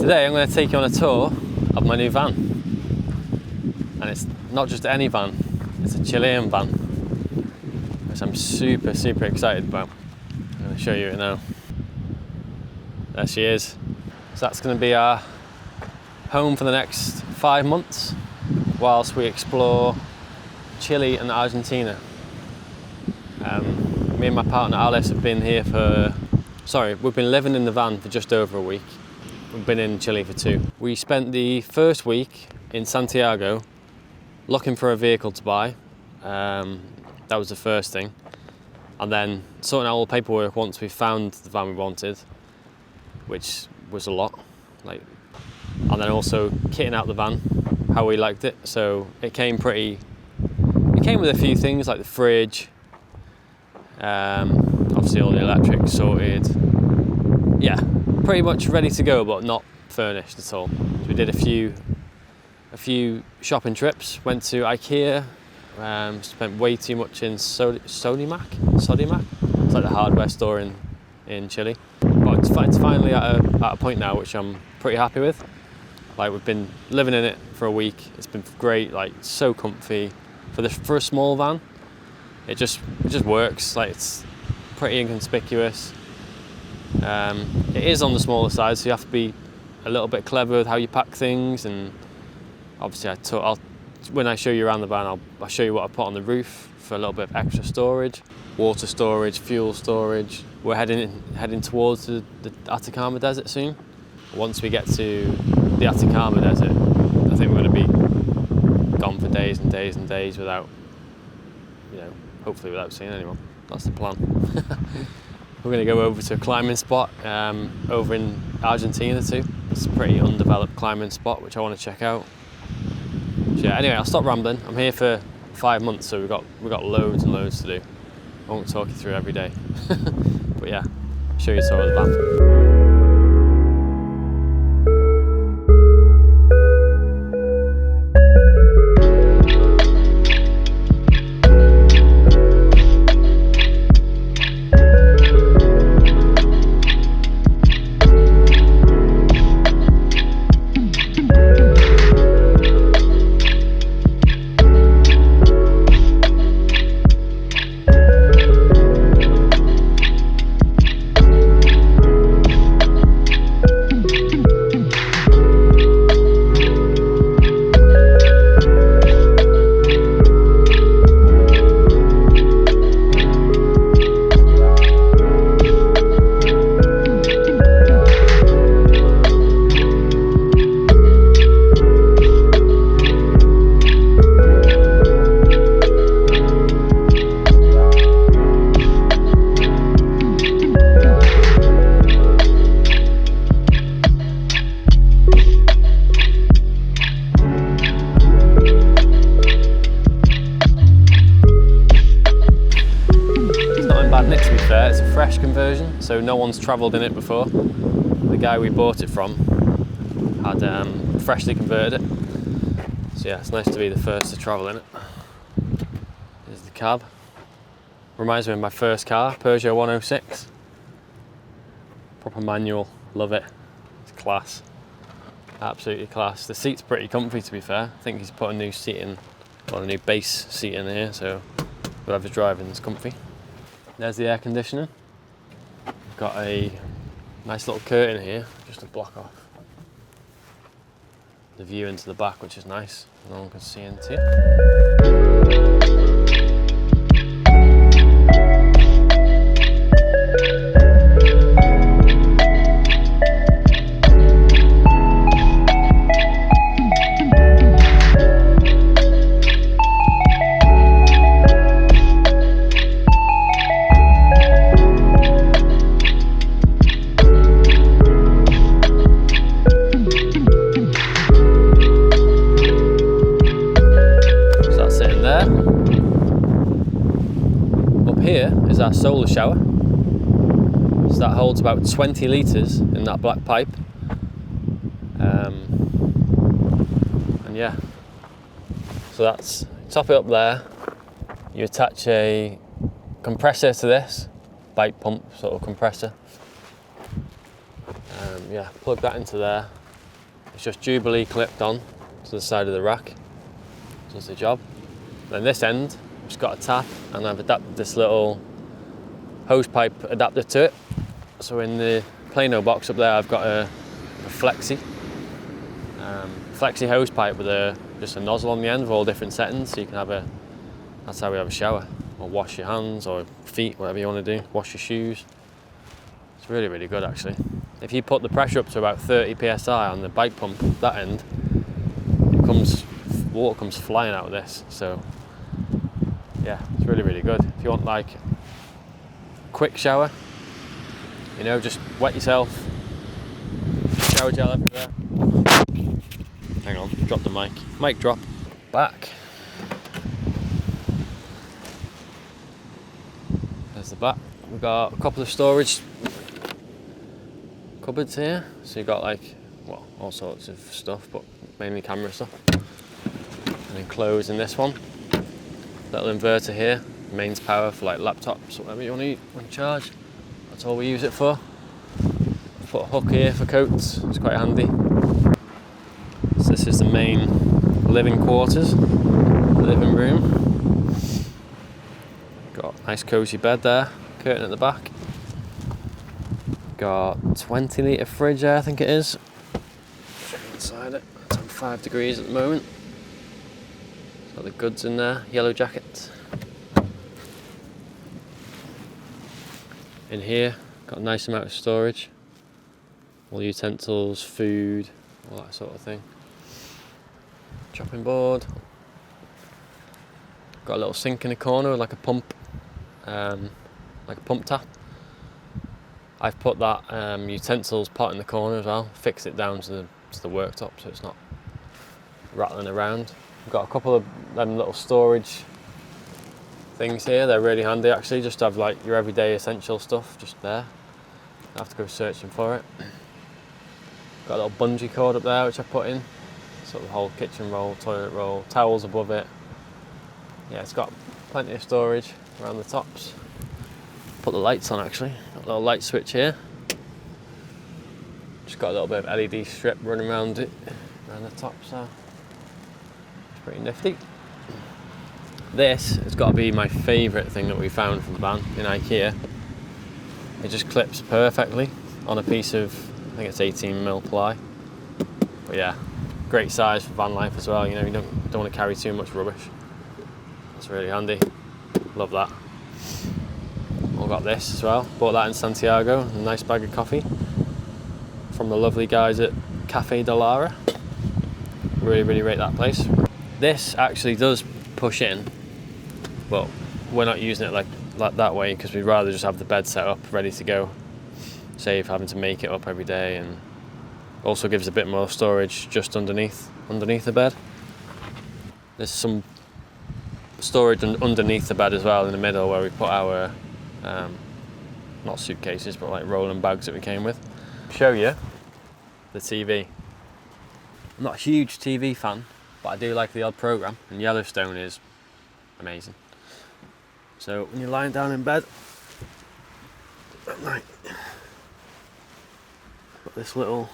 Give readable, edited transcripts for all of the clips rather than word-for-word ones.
Today I'm going to take you on a tour of my new van. And it's not just any van, it's a Chilean van, which I'm super excited about. I'm going to show you it now. There she is. So that's going to be our home for the next 5 months whilst we explore Chile and Argentina. Me and my partner Alice have been here we've been living in the van for just over a week. We've been in Chile for 2. We spent the first week in Santiago looking for a vehicle to buy. That was the first thing. And then sorting out all the paperwork once we found the van we wanted, which was a lot. And then also kitting out the van, how we liked it. So it came with a few things like the fridge, obviously all the electrics sorted. Yeah, pretty much ready to go, but not furnished at all. So we did a few shopping trips, went to IKEA, spent way too much in Sodimac. It's like the hardware store in Chile. But it's finally at a point now which I'm pretty happy with. We've been living in it for a week. It's been great, so comfy. For a small van, it just works. It's pretty inconspicuous. It is on the smaller side, so you have to be a little bit clever with how you pack things. And obviously, when I show you around the van, I'll show you what I put on the roof for a little bit of extra storage, water storage, fuel storage. We're heading towards the Atacama Desert soon. Once we get to the Atacama Desert, I think we're going to be gone for days and days and days without, hopefully without seeing anyone. That's the plan. We're going to go over to a climbing spot over in Argentina too. It's a pretty undeveloped climbing spot which I want to check out. So yeah, anyway, I'll stop rambling. I'm here for 5 months, so we've got loads and loads to do. I won't talk you through every day. But yeah, show you a tour of the van. It's a fresh conversion, so no one's travelled in it before. The guy we bought it from had freshly converted it. So yeah, it's nice to be the first to travel in it. Here's the cab. Reminds me of my first car, Peugeot 106. Proper manual, love it. It's class. Absolutely class. The seat's pretty comfy, to be fair. I think he's put a new seat in, or a new base seat in here, so whatever's driving is comfy. There's the air conditioning. We've got a nice little curtain here just to block off the view into the back, which is nice. No one can see into it. Here is our solar shower. So that holds about 20 litres in that black pipe. And yeah, so that's, top it up there, you attach a compressor to this, bike pump sort of compressor. Yeah, plug that into there, It's just Jubilee clipped on to the side of the rack. Does the job. Then this end, it's got a tap, and I've adapted this little hose pipe adapter to it. So in the Plano box up there, I've got a flexi hose pipe with just a nozzle on the end with all different settings. So you can have that's how we have a shower, or wash your hands or feet, whatever you want to do. Wash your shoes. It's really, really good actually. If you put the pressure up to about 30 psi on the bike pump, that end, water comes flying out of this. So yeah, it's really, really good. If you want like a quick shower, you know, just wet yourself, shower gel everywhere. Hang on, drop the mic drop. Back. There's the back. We've got a couple of storage cupboards here. So you've got like, well, all sorts of stuff, but mainly camera stuff. And then clothes in this one. Little inverter here, mains power for like laptops, whatever you want to charge. That's all we use it for. Put a hook here for coats, it's quite handy. So this is the main living quarters, living room. Got a nice cozy bed there, curtain at the back. Got 20-litre fridge there, I think it is. Inside it, it's on 5 degrees at the moment. Got the goods in there, yellow jacket. In here, got a nice amount of storage. All utensils, food, all that sort of thing. Chopping board. Got a little sink in the corner with like a pump tap. I've put that utensils pot in the corner as well. Fixed it down to the worktop so it's not rattling around. We've got a couple of them little storage things here. They're really handy actually, just to have like your everyday essential stuff just there. I have to go searching for it. Got a little bungee cord up there which I put in. Sort of whole kitchen roll, toilet roll, towels above it. Yeah, it's got plenty of storage around the tops. Put the lights on actually. Got a little light switch here. Just got a little bit of LED strip running around it, around the top, so it's pretty nifty. This has got to be my favourite thing that we found from van in IKEA. It just clips perfectly on a piece of, I think it's 18mm ply. But yeah, great size for van life as well. You know, you don't want to carry too much rubbish. That's really handy. Love that. I've got this as well. Bought that in Santiago. A nice bag of coffee from the lovely guys at Cafe de Lara. Really, really rate that place. This actually does push in, but we're not using it like that way because we'd rather just have the bed set up, ready to go. Save having to make it up every day, and also gives a bit more storage just underneath the bed. There's some storage underneath the bed as well in the middle where we put our not suitcases but like rolling bags that we came with. Show you the TV. I'm not a huge TV fan, but I do like the odd programme, and Yellowstone is amazing. So when you're lying down in bed at night, got this little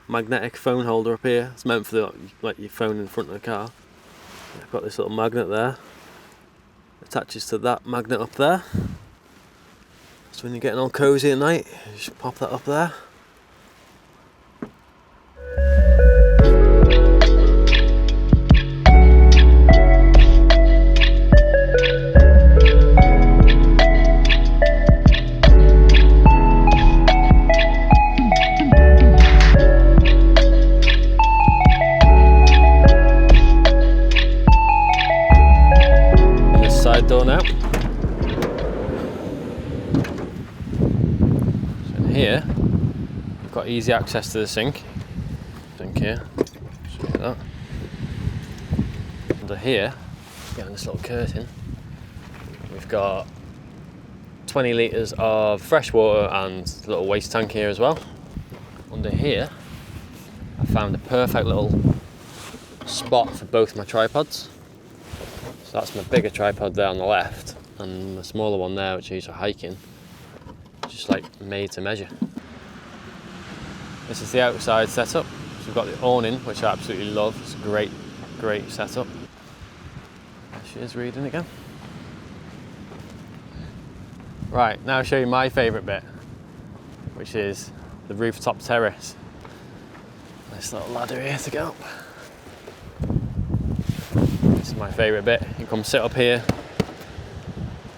magnetic phone holder up here. It's meant for like your phone in the front of the car. I've got this little magnet there. Attaches to that magnet up there. So when you're getting all cosy at night, you just pop that up there. Door now. So in here, we've got easy access to the sink. Sink here. Just like that. Under here, behind this little curtain, we've got 20 litres of fresh water and a little waste tank here as well. Under here, I found a perfect little spot for both my tripods. So that's my bigger tripod there on the left, and the smaller one there which I use for hiking, just like made to measure. This is the outside setup. So we've got the awning, which I absolutely love. It's a great, great setup. There she is reading again. Right, now I'll show you my favourite bit, which is the rooftop terrace. Nice little ladder here to go up. This is my favourite bit. You come sit up here.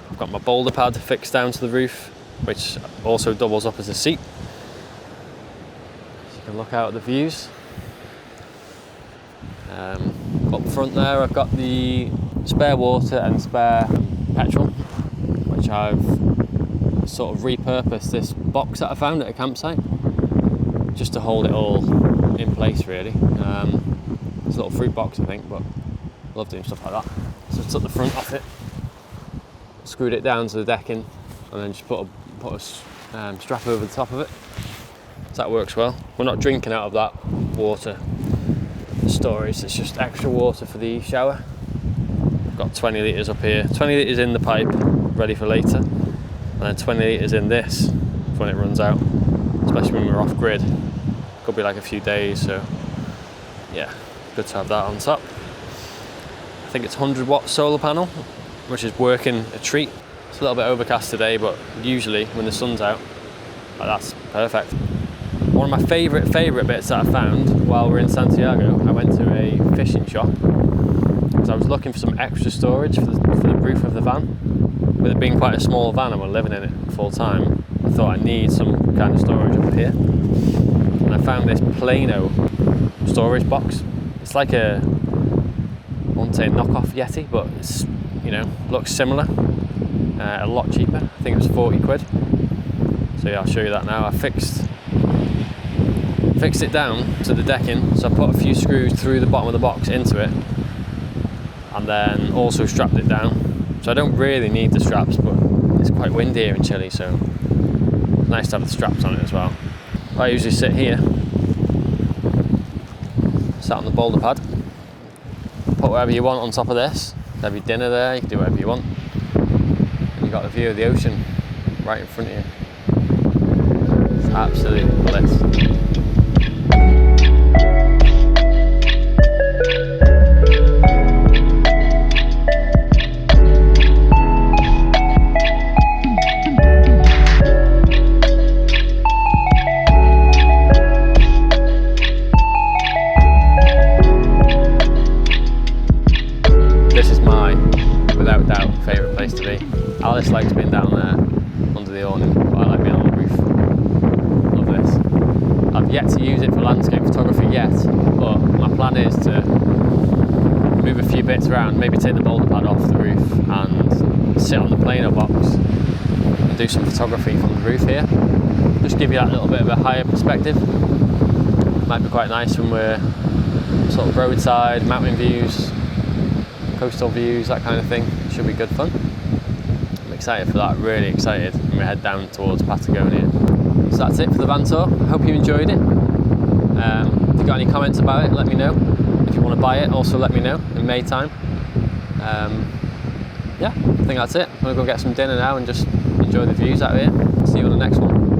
I've got my boulder pad fixed down to the roof, which also doubles up as a seat. So you can look out at the views. Up front there I've got the spare water and spare petrol, which I've sort of repurposed this box that I found at a campsite just to hold it all in place really. It's a little fruit box I think, but I love doing stuff like that. So I took the front off it, screwed it down to the decking, and then just put a strap over the top of it. So that works well. We're not drinking out of that water storage, it's just extra water for the shower. I've got 20 litres up here, 20 litres in the pipe ready for later, and then 20 litres in this for when it runs out, especially when we're off grid. Could be like a few days, so yeah, good to have that on top. I think it's 100-watt solar panel, which is working a treat. It's a little bit overcast today, but usually when the sun's out, that's perfect. One of my favourite bits that I found while we're in Santiago, I went to a fishing shop because I was looking for some extra storage for the roof of the van. With it being quite a small van and we're living in it full time, I thought I need some kind of storage up here. And I found this Plano storage box. It's like I won't say a knockoff Yeti, but it's, you know, looks similar. A lot cheaper. I think it was 40 quid. So yeah, I'll show you that now. I fixed it down to the decking, so I put a few screws through the bottom of the box into it, and then also strapped it down. So I don't really need the straps, but it's quite windy here in Chile, so it's nice to have the straps on it as well. I usually sit here, sat on the boulder pad, put whatever you want on top of this. Have your dinner there, you can do whatever you want. And you've got the view of the ocean right in front of you. It's absolute bliss. Without doubt, favourite place to be. Alice likes being down there under the awning, but I like being on the roof. Love this. I've yet to use it for landscape photography yet, but my plan is to move a few bits around, maybe take the boulder pad off the roof and sit on the Plano box and do some photography from the roof here. Just give you that little bit of a higher perspective. Might be quite nice when we're sort of roadside, mountain views, coastal views, that kind of thing. Should be good fun. I'm excited for that, really excited when we head down towards Patagonia. So that's it for the van tour. I hope you enjoyed it. If you've got any comments about it, let me know. If you want to buy it, also let me know in May time. Yeah, I think that's it. I'm going to go get some dinner now and just enjoy the views out here. See you on the next one.